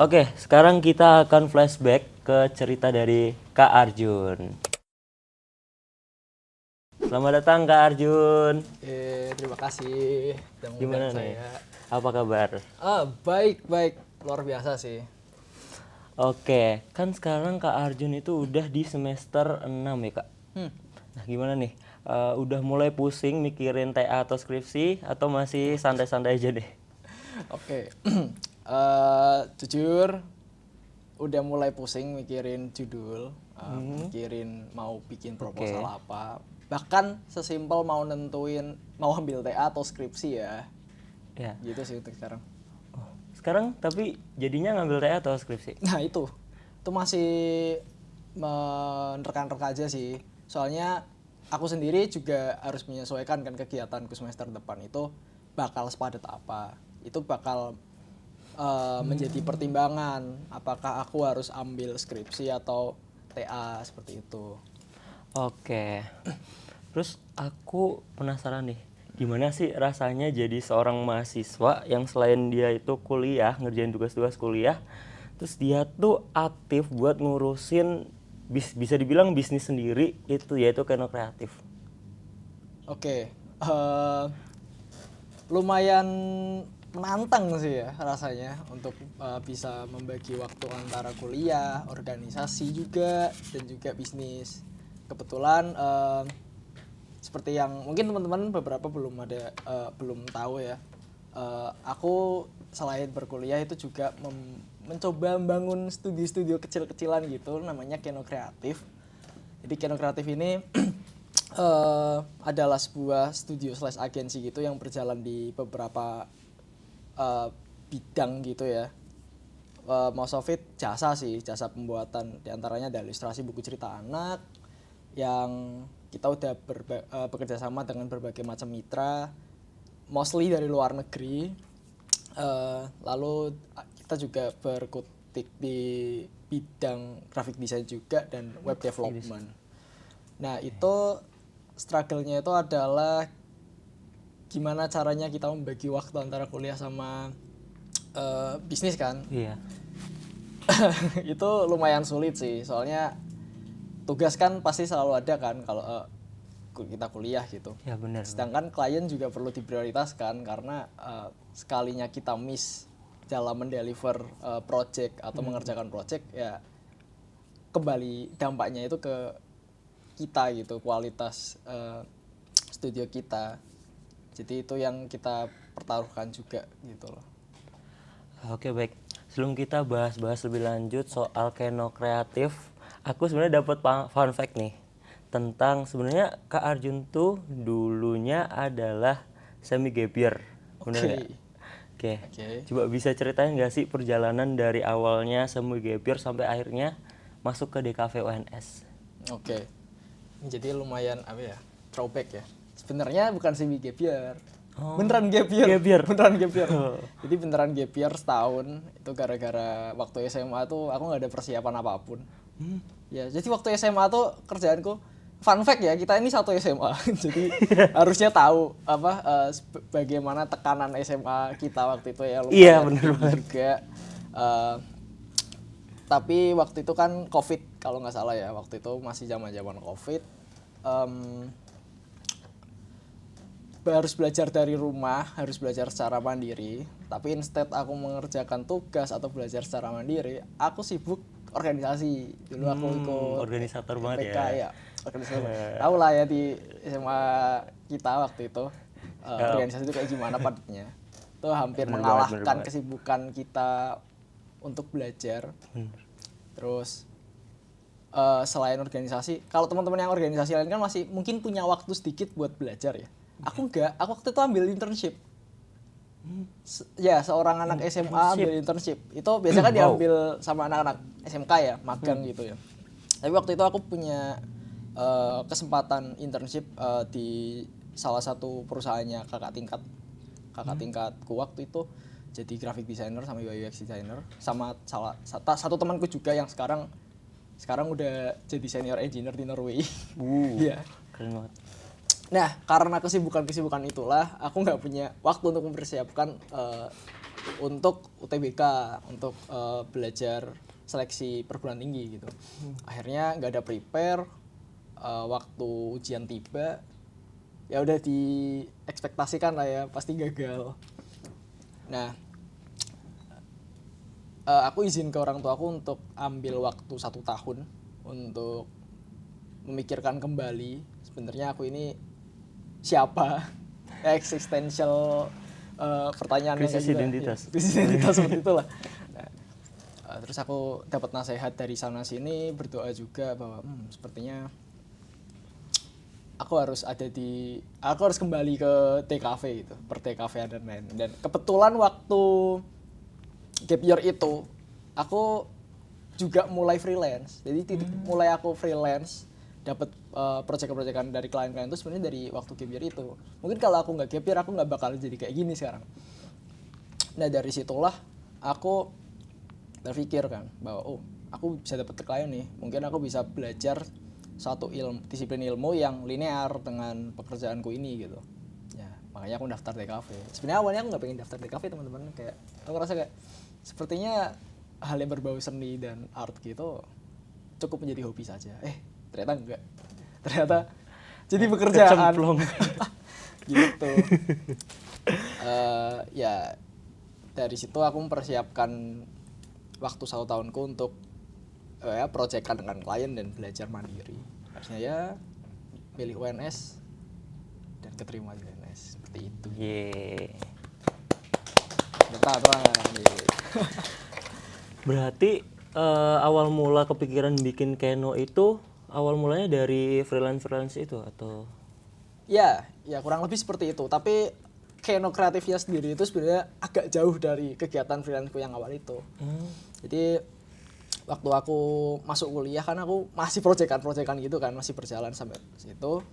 Oke, sekarang kita akan flashback ke cerita dari Kak Arjun. Selamat datang Kak Arjun. Terima kasih sudah mengundang Gimana nih? saya. Apa kabar? Baik, luar biasa sih. Oke, kan sekarang Kak Arjun itu udah di semester 6 ya Kak? Nah gimana nih? Udah mulai pusing mikirin TA atau skripsi atau masih santai-santai aja deh? Oke, jujur udah mulai pusing mikirin judul, mikirin mau bikin proposal Oke. apa. Bahkan sesimpel mau nentuin mau ambil TA atau skripsi ya. Ya. Gitu sih untuk sekarang. Oh, sekarang tapi jadinya ngambil TA atau skripsi? Nah itu masih menerka-nerka aja sih. Soalnya aku sendiri juga harus menyesuaikan kan kegiatanku semester depan itu bakal sepadat apa. Itu bakal menjadi pertimbangan apakah aku harus ambil skripsi atau TA seperti itu. Oke. Terus aku penasaran nih, gimana sih rasanya jadi seorang mahasiswa yang selain dia itu kuliah, ngerjain tugas-tugas kuliah, terus dia tuh aktif buat ngurusin bisa dibilang bisnis sendiri itu yaitu Keno Kreatif. Oke, lumayan menantang sih ya rasanya untuk bisa membagi waktu antara kuliah, organisasi juga, dan juga bisnis. Kebetulan seperti yang mungkin teman-teman beberapa belum tahu ya, aku selain berkuliah itu juga mencoba membangun studio-studio kecil-kecilan gitu, namanya Keno Kreatif. Jadi Keno Kreatif ini adalah sebuah studio slash agensi gitu yang berjalan di beberapa bidang gitu ya. Most of it jasa sih, jasa pembuatan. Diantaranya ada ilustrasi buku cerita anak yang kita udah bekerja sama dengan berbagai macam mitra, mostly dari luar negeri. Lalu kita juga berkutik di bidang graphic design juga dan web development. Nah itu struggle-nya itu adalah gimana caranya kita membagi waktu antara kuliah sama bisnis kan. Iya. Itu lumayan sulit sih, soalnya tugas kan pasti selalu ada kan kalau kita kuliah gitu. Ya benar. Sedangkan klien juga perlu diprioritaskan karena sekalinya kita miss dalam mendeliver project atau mengerjakan project ya kembali dampaknya itu ke kita gitu, kualitas studio kita. Jadi itu yang kita pertaruhkan juga gitu loh. Oke baik, sebelum kita bahas-bahas lebih lanjut soal Keno Kreatif, aku sebenarnya dapat fun fact nih tentang sebenarnya Kak Arjun tuh dulunya adalah semi gap year, bener nggak? Oke, coba bisa ceritain nggak sih perjalanan dari awalnya semi gap year sampai akhirnya masuk ke DKV UNS? Oke. Jadi lumayan apa ya? Throwback ya. Sebenarnya bukan semi gap year. Beneran gap year. Gap year. Beneran gap year. Jadi beneran gap year setahun. Itu gara-gara waktu SMA tuh aku nggak ada persiapan apapun. Ya, jadi waktu SMA tuh kerjaanku fun fact ya, kita ini satu SMA. Jadi harusnya tahu apa bagaimana tekanan SMA kita waktu itu ya, lumayan Iya, bener tinggi banget. juga. Tapi waktu itu kan COVID kalau nggak salah ya, waktu itu masih zaman-zaman COVID. Harus belajar dari rumah, harus belajar secara mandiri. Tapi instead aku mengerjakan tugas atau belajar secara mandiri, aku sibuk organisasi. Dulu aku ikut Organisator banget PK ya. ya, organisasi. Tahu lah ya di SMA kita waktu itu organisasi itu kayak gimana padatnya. Itu hampir Bener mengalahkan banget. kesibukan kita untuk belajar. Terus selain organisasi, kalau teman-teman yang organisasi lain kan masih mungkin punya waktu sedikit buat belajar ya. Aku enggak, aku waktu itu ambil internship. Ya, seorang anak SMA ambil internship. Itu biasanya kan diambil sama anak-anak SMK ya, magang gitu ya. Tapi waktu itu aku punya kesempatan internship di salah satu perusahaannya kakak tingkatku waktu itu, jadi graphic designer sama UI UX designer, sama satu temanku juga yang sekarang udah jadi senior engineer di Norway. Iya. Keren banget. Nah, karena kesibukan itulah aku nggak punya waktu untuk mempersiapkan untuk UTBK, untuk belajar seleksi perguruan tinggi gitu. Akhirnya nggak ada prepare, waktu ujian tiba ya udah diekspektasikan lah ya pasti gagal. Nah, aku izin ke orang tua aku untuk ambil waktu 1 tahun untuk memikirkan kembali sebenarnya aku ini siapa. Existential pertanyaannya Krisis kayak gitu. identitas. Ya, krisis identitas seperti itulah. Nah, terus aku dapat nasihat dari sana sini, berdoa juga bahwa sepertinya aku harus kembali ke TKV itu, per TKV dan lain. Dan kebetulan waktu gap year itu aku juga mulai freelance. Jadi mulai aku freelance dapat proyek-proyekan dari klien-klien itu sebenarnya dari waktu gap year itu. Mungkin kalau aku nggak gap year aku nggak bakal jadi kayak gini sekarang. Nah dari situlah aku berpikir kan bahwa aku bisa dapat klien nih, mungkin aku bisa belajar satu disiplin ilmu yang linear dengan pekerjaanku ini gitu. Ya makanya aku daftar TKV. Sebenarnya awalnya aku nggak pengen daftar TKV teman-teman, kayak aku ngerasa kayak sepertinya hal yang berbau seni dan art gitu cukup menjadi hobi saja. Ternyata enggak. Ternyata jadi pekerjaan. Kecemplung. Gitu. Ya dari situ aku mempersiapkan waktu 1 tahunku untuk ya proyekkan dengan klien dan belajar mandiri. Harusnya ya pilih UNS dan keterima di UNS seperti itu. Yeay. Bentar, Berarti awal mula kepikiran bikin Keno itu awal mulanya dari freelance itu atau? Ya kurang lebih seperti itu. Tapi Keno kreatifnya sendiri itu sebenarnya agak jauh dari kegiatan freelanceku yang awal itu. Jadi waktu aku masuk kuliah kan aku masih proyekan gitu kan, masih berjalan sampai situ.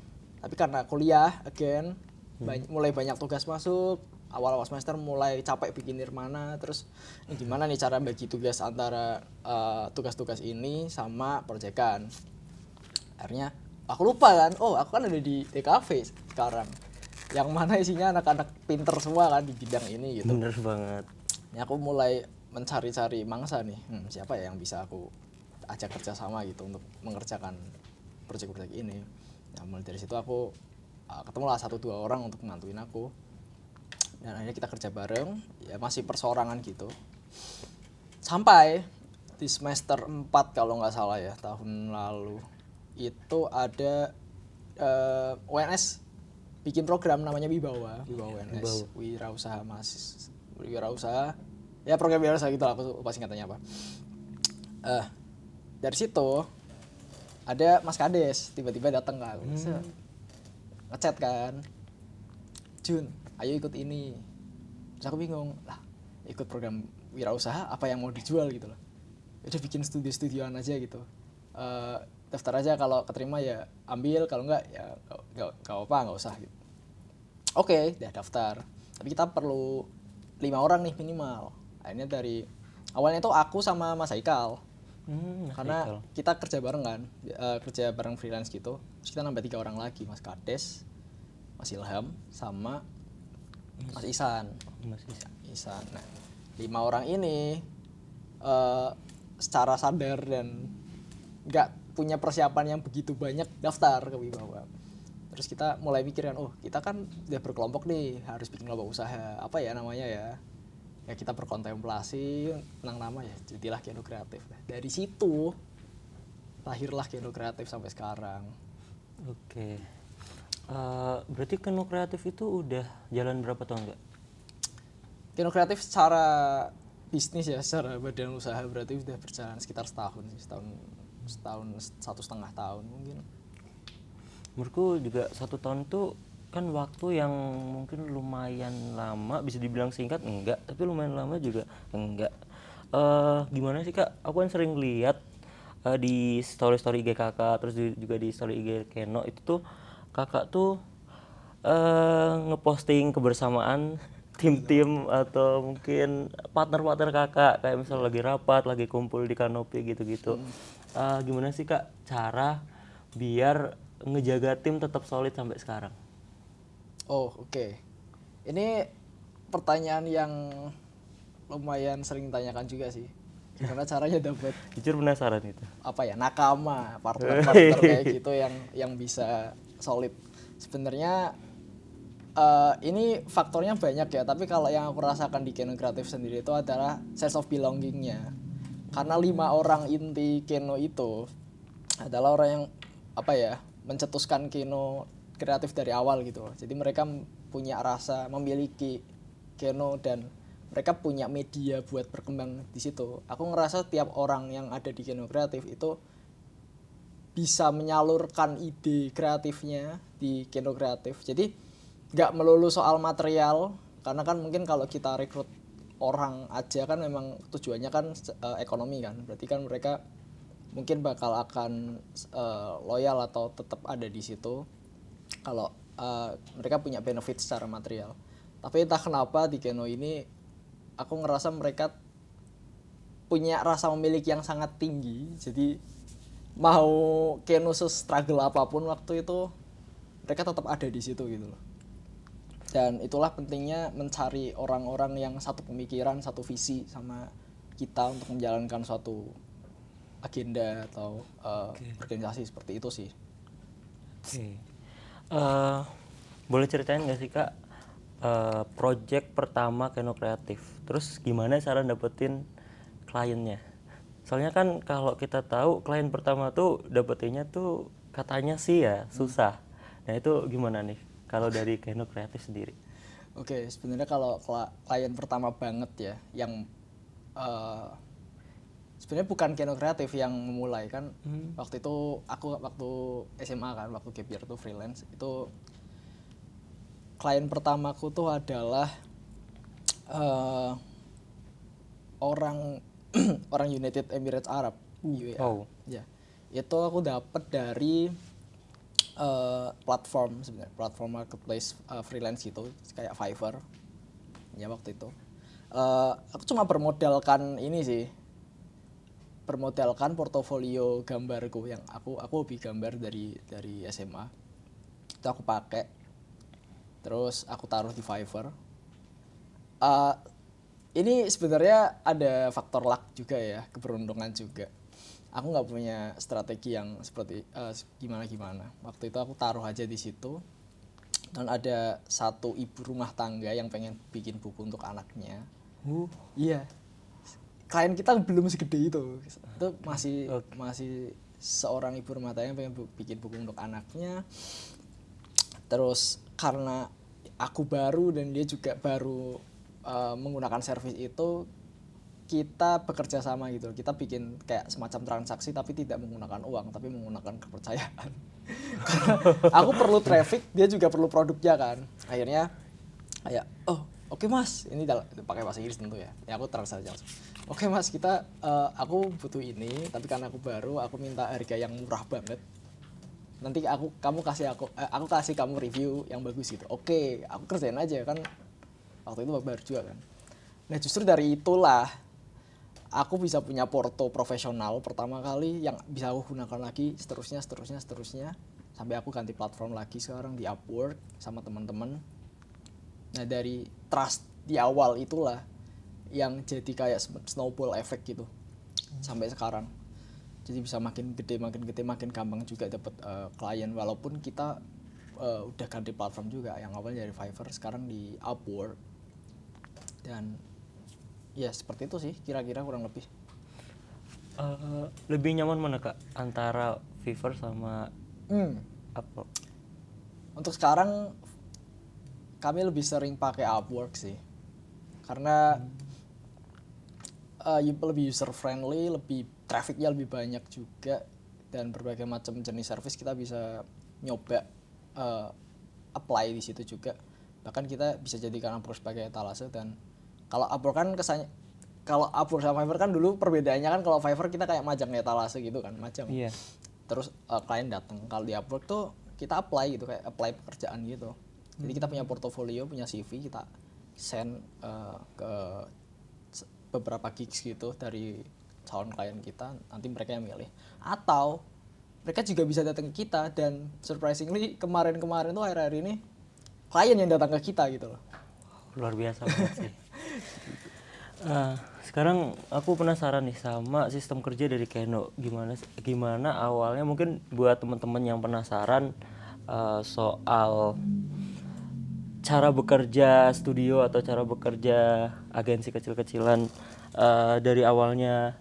Tapi karena kuliah again mulai banyak tugas masuk, awal-awal semester mulai capek bikin nirmana, terus ini gimana nih cara bagi tugas antara tugas-tugas ini sama proyekan. Akhirnya aku lupa kan, aku kan ada di TKV sekarang yang mana isinya anak-anak pinter semua kan di bidang ini gitu. Bener banget. Ini aku mulai mencari-cari mangsa nih, siapa ya yang bisa aku ajak kerja sama gitu untuk mengerjakan proyek-proyek ini. Nah mulai dari situ aku ketemulah 1-2 orang untuk membantuin aku. Dan akhirnya kita kerja bareng, ya masih perseorangan gitu. Sampai di semester 4 kalau nggak salah ya, tahun lalu itu ada UNS bikin program namanya Wibawa UNS, Wirausaha, ya program wirausaha gitu lah, aku lupa singkatannya apa. Dari situ ada Mas Kades tiba-tiba datang ke aku, ngechat kan, Jun, ayo ikut ini. Terus aku bingung, lah ikut program wirausaha apa yang mau dijual gitu loh. Udah bikin studio-studioan aja gitu. Daftar aja, kalau keterima ya ambil, kalau enggak ya nggak usah gitu. Oke, udah daftar. Tapi kita perlu 5 orang nih minimal. Akhirnya dari awalnya itu aku sama Mas Haikal. Karena kita kerja bareng kan, kerja bareng freelance gitu. Terus kita nambah 3 orang lagi, Mas Kades, Mas Ilham, sama Mas Isan. Isan. Nah, 5 orang ini secara sadar dan nggak punya persiapan yang begitu banyak daftar ke Wibawa. Terus kita mulai mikirkan, kita kan udah berkelompok nih, harus bikin kelompok usaha, apa ya namanya ya. Ya kita berkontemplasi tentang nama ya, jadilah Keno Kreatif. Dari situ lahirlah Keno Kreatif sampai sekarang. Oke. Berarti Keno Kreatif itu udah jalan berapa tahun Kak? Keno Kreatif secara bisnis ya, secara badan usaha berarti udah berjalan sekitar setahun 1,5 tahun mungkin. Menurutku juga 1 tahun tuh kan waktu yang mungkin lumayan lama, bisa dibilang singkat enggak, tapi lumayan lama juga enggak. Gimana sih Kak? Aku kan sering lihat di story IG Kakak, terus juga di story IG Keno itu tuh Kakak tuh ngeposting kebersamaan tim-tim atau mungkin partner-partner Kakak, kayak misal lagi rapat, lagi kumpul di kanopi gitu-gitu. Gimana sih Kak cara biar ngejaga tim tetap solid sampai sekarang? Oke. Ini pertanyaan yang lumayan sering tanyakan juga sih. Gimana caranya dapat Jujur penasaran itu. apa ya, nakama, partner-partner kayak gitu yang bisa solid. Sebenarnya ini faktornya banyak ya, tapi kalau yang aku rasakan di Keno Kreatif sendiri itu adalah sense of belongingnya. Karena 5 orang inti Keno itu adalah orang yang apa ya, mencetuskan Keno Kreatif dari awal gitu. Jadi mereka punya rasa memiliki Keno dan mereka punya media buat berkembang di situ. Aku ngerasa tiap orang yang ada di Keno Kreatif itu bisa menyalurkan ide kreatifnya di Keno Kreatif. Jadi nggak melulu soal material, karena kan mungkin kalau kita rekrut orang aja kan memang tujuannya kan ekonomi kan. Berarti kan mereka mungkin bakal akan loyal atau tetap ada di situ kalau mereka punya benefit secara material. Tapi entah kenapa di Keno ini aku ngerasa mereka punya rasa memiliki yang sangat tinggi. Jadi mau Keno struggle apapun waktu itu mereka tetap ada di situ gitu loh. Dan itulah pentingnya mencari orang-orang yang satu pemikiran, satu visi sama kita untuk menjalankan suatu agenda atau organisasi seperti itu sih. Oke. Boleh ceritain nggak sih Kak, project pertama Keno Kreatif? Terus gimana cara dapetin kliennya? Soalnya kan kalau kita tahu klien pertama tuh dapetinnya tuh katanya sih ya susah. Nah itu gimana nih kalau dari Keno Kreatif sendiri? Oke, sebenarnya kalau klien pertama banget ya, yang sebenarnya bukan Keno Kreatif yang memulai kan. Waktu itu aku waktu SMA kan, waktu gap year tuh freelance, itu klien pertamaku tuh adalah orang orang United Emirates Arab, UAE. Oh. Ya, itu aku dapat dari platform sebenarnya, platform marketplace freelance gitu, kayak Fiverr. Ya waktu itu, aku cuma bermodalkan ini sih, bermodalkan portofolio gambarku yang aku hobi gambar dari SMA. Itu aku pakai, terus aku taruh di Fiverr. Ini sebenarnya ada faktor luck juga ya, keberuntungan juga. Aku nggak punya strategi yang seperti gimana. Waktu itu aku taruh aja di situ, dan ada satu ibu rumah tangga yang pengen bikin buku untuk anaknya. Iya, klien kita belum segede itu. Itu masih seorang ibu rumah tangga yang pengen bikin buku untuk anaknya. Terus karena aku baru dan dia juga baru menggunakan servis itu, kita bekerja sama gitu. Kita bikin kayak semacam transaksi tapi tidak menggunakan uang, tapi menggunakan kepercayaan. Karena aku perlu traffic, dia juga perlu produknya kan. Akhirnya kayak, oh oke mas, ini pakai bahasa Inggris tentu ya. Ya aku transaksi langsung. Oke mas, kita aku butuh ini, tapi karena aku baru, aku minta harga yang murah banget. Nanti aku kasih kamu review yang bagus gitu. Oke, aku kerjain aja kan. Waktu itu baru juga kan. Nah justru dari itulah aku bisa punya porto profesional pertama kali yang bisa aku gunakan lagi seterusnya sampai aku ganti platform lagi sekarang di Upwork sama teman-teman. Nah dari trust di awal itulah yang jadi kayak snowball effect gitu sampai sekarang. Jadi bisa makin gede makin gampang juga dapat klien, walaupun kita udah ganti platform juga, yang awalnya dari Fiverr sekarang di Upwork. Dan ya seperti itu sih kira-kira kurang lebih. Lebih nyaman mana Kak antara Fiverr sama Upwork? Untuk sekarang kami lebih sering pakai Upwork sih, karena lebih user friendly, lebih trafficnya lebih banyak juga, dan berbagai macam jenis service kita bisa nyoba apply di situ juga. Bahkan kita bisa jadikan Upwork sebagai etalase. Dan kalau Upwork kan kesannya, kalau Upwork sama Fiverr kan dulu perbedaannya kan, kalau Fiverr kita kayak majang etalase gitu kan, majang. Iya. Terus klien datang. Kalau di Upwork tuh kita apply gitu, kayak apply pekerjaan gitu. Jadi kita punya portofolio, punya CV, kita send ke beberapa gigs gitu dari calon klien kita, nanti mereka yang milih. Atau mereka juga bisa datang ke kita, dan surprisingly kemarin-kemarin tuh akhir-akhir ini klien yang datang ke kita gitu loh. Luar biasa banget sih. Sekarang aku penasaran nih sama sistem kerja dari Keno. Gimana awalnya, mungkin buat teman-teman yang penasaran soal cara bekerja studio atau cara bekerja agensi kecil-kecilan, dari awalnya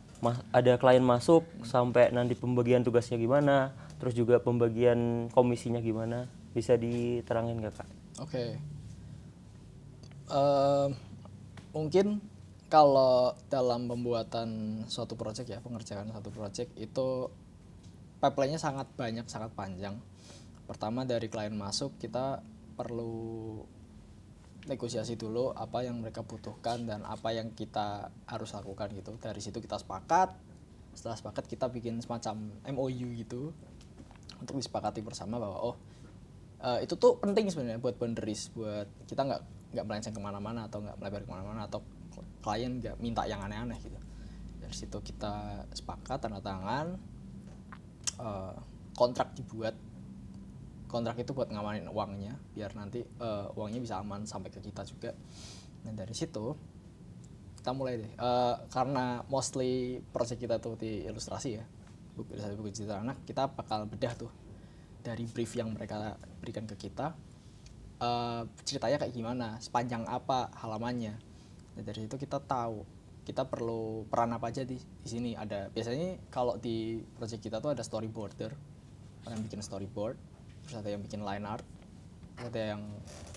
ada klien masuk sampai nanti pembagian tugasnya gimana, terus juga pembagian komisinya gimana, bisa diterangin nggak Kak? Oke. Em, Mungkin kalau dalam pembuatan suatu project ya, pengerjaan satu project itu pipeline-nya sangat banyak, sangat panjang. Pertama dari klien masuk kita perlu negosiasi dulu apa yang mereka butuhkan dan apa yang kita harus lakukan gitu. Dari situ kita sepakat. Setelah sepakat kita bikin semacam MOU gitu untuk disepakati bersama bahwa itu tuh penting sebenarnya buat boundaries, buat kita nggak melenceng kemana-mana atau nggak melebar kemana-mana atau klien nggak minta yang aneh-aneh gitu. Dari situ kita sepakat tanda tangan, kontrak dibuat. Kontrak itu buat ngamanin uangnya biar nanti uangnya bisa aman sampai ke kita juga. Dan dari situ kita mulai deh, karena mostly project kita tuh di ilustrasi ya, buku cerita anak, kita bakal bedah tuh dari brief yang mereka berikan ke kita, ceritanya kayak gimana, sepanjang apa halamannya. Dan dari situ kita tahu kita perlu peran apa aja di sini. Ada biasanya kalau di project kita tuh ada storyboarder, orang yang bikin storyboard, terus ada yang bikin line art, terus ada yang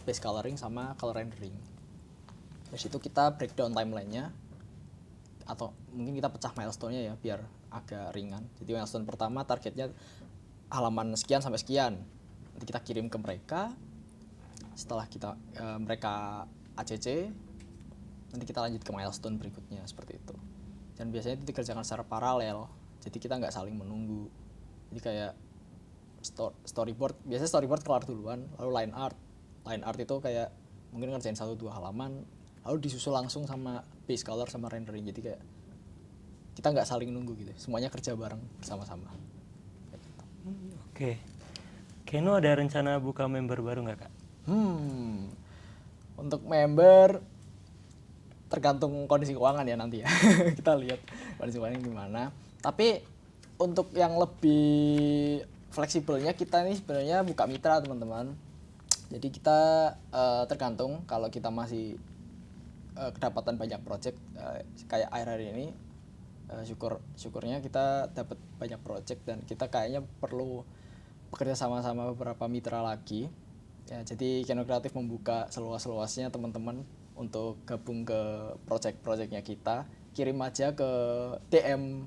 base coloring sama color rendering. Dari situ kita breakdown timelinenya, atau mungkin kita pecah milestone-nya ya biar agak ringan. Jadi milestone pertama targetnya halaman sekian sampai sekian, nanti kita kirim ke mereka. Setelah kita mereka ACC, nanti kita lanjut ke milestone berikutnya seperti itu. Dan biasanya itu dikerjakan secara paralel, jadi kita nggak saling menunggu. Jadi kayak storyboard, biasanya storyboard kelar duluan, lalu line art itu kayak mungkin ngerjain 1-2 halaman, lalu disusul langsung sama base color sama rendering. Jadi kayak kita nggak saling nunggu gitu, semuanya kerja bareng bersama-sama. Oke. Keno ada rencana buka member baru nggak Kak? Untuk member tergantung kondisi keuangan ya nanti ya. Kita lihat kondisi keuangan gimana. Tapi untuk yang lebih fleksibelnya kita ini sebenarnya buka mitra teman-teman. Jadi kita tergantung kalau kita masih kedapatan banyak project, kayak akhir hari ini, syukurnya kita dapat banyak project dan kita kayaknya perlu bekerja sama-sama beberapa mitra lagi. Ya, jadi Keno Kreatif membuka seluas-luasnya teman-teman untuk gabung ke project-projectnya kita. Kirim aja ke DM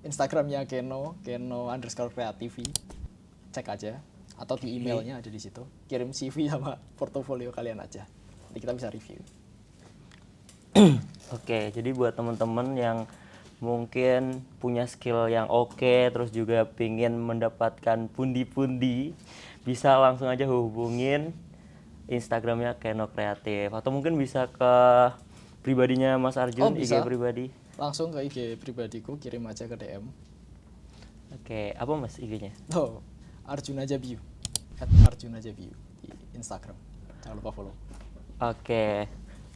Instagramnya Keno_Creativy, cek aja, atau di emailnya ada di situ. Kirim CV sama portofolio kalian aja, nanti kita bisa review. Oke, jadi buat teman-teman yang mungkin punya skill yang oke, terus juga pingin mendapatkan pundi-pundi, bisa langsung aja hubungin Instagramnya Keno Kreatif, atau mungkin bisa ke pribadinya Mas Arjun, IG Bisa pribadi. langsung ke IG pribadiku, kirim aja ke DM. Oke, apa Mas IG-nya? Arjunajabiu @arjunajabiu di Instagram, jangan lupa follow. Oke,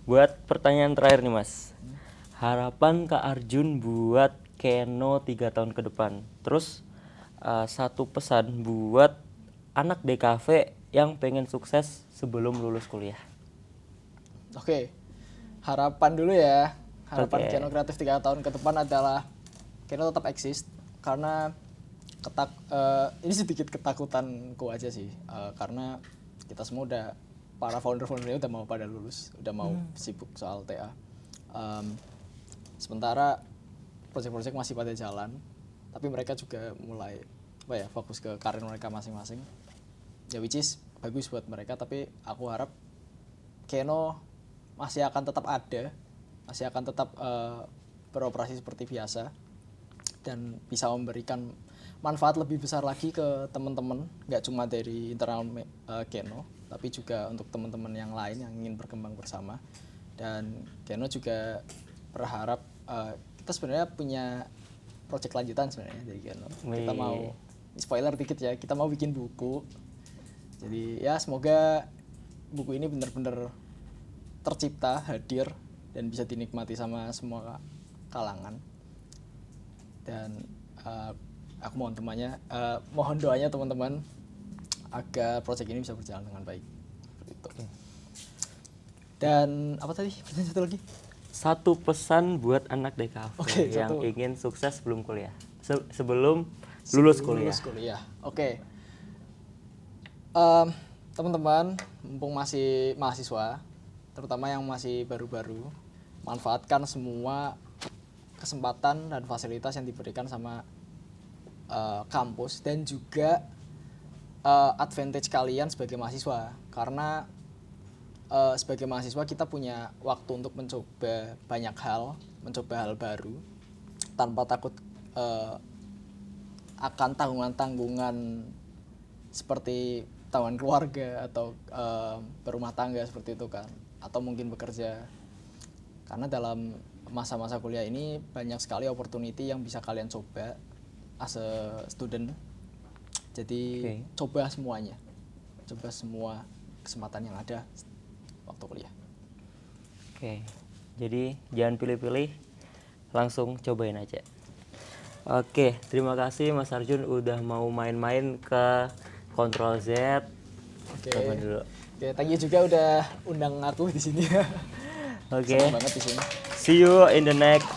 buat pertanyaan terakhir nih Mas, harapan Kak Arjun buat Keno 3 tahun ke depan, terus satu pesan buat anak DKV yang pengen sukses sebelum lulus kuliah. Oke, harapan dulu ya. Harapan Oke. Keno Kreatif 3 tahun ke depan adalah Keno tetap eksis, karena ini sedikit ketakutanku aja sih, karena kita semua udah, para founder-foundernya udah mau pada lulus, udah mau sibuk soal TA. Sementara project-project masih pada jalan, tapi mereka juga mulai fokus ke karir mereka masing-masing. Ya which is bagus buat mereka, tapi aku harap Keno masih akan tetap ada, masih akan tetap beroperasi seperti biasa dan bisa memberikan manfaat lebih besar lagi ke teman-teman, nggak cuma dari internal Keno, tapi juga untuk teman-teman yang lain yang ingin berkembang bersama. Dan Keno juga berharap, kita sebenarnya punya project lanjutan sebenarnya dari Keno. Kita mau, spoiler dikit ya, kita mau bikin buku. Jadi ya semoga buku ini benar-benar tercipta, hadir, dan bisa dinikmati sama semua kalangan. Dan aku mohon doanya teman-teman agar proyek ini bisa berjalan dengan baik. Itu. Dan apa tadi? Pertanyaan satu lagi. Satu pesan buat anak DKV Oke, yang satu. ingin sukses sebelum kuliah. Sebelum lulus kuliah. Lulus kuliah. Oke. Teman-teman, mumpung masih mahasiswa, terutama yang masih baru-baru, manfaatkan semua kesempatan dan fasilitas yang diberikan sama kampus dan juga advantage kalian sebagai mahasiswa, karena sebagai mahasiswa kita punya waktu untuk mencoba banyak hal, mencoba hal baru tanpa takut akan tanggungan-tanggungan seperti tanggungan keluarga atau berumah tangga seperti itu kan, atau mungkin bekerja. Karena dalam masa-masa kuliah ini banyak sekali opportunity yang bisa kalian coba as a student. Jadi coba semuanya, coba semua kesempatan yang ada waktu kuliah. Oke, jadi jangan pilih-pilih, langsung cobain aja. Oke, terima kasih Mas Arjun udah mau main-main ke Control Z. Oke. Telepon dulu. Oke, thank you juga udah undang aku di sini. Oke. Senang banget di sini. See you in the next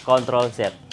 Control Z.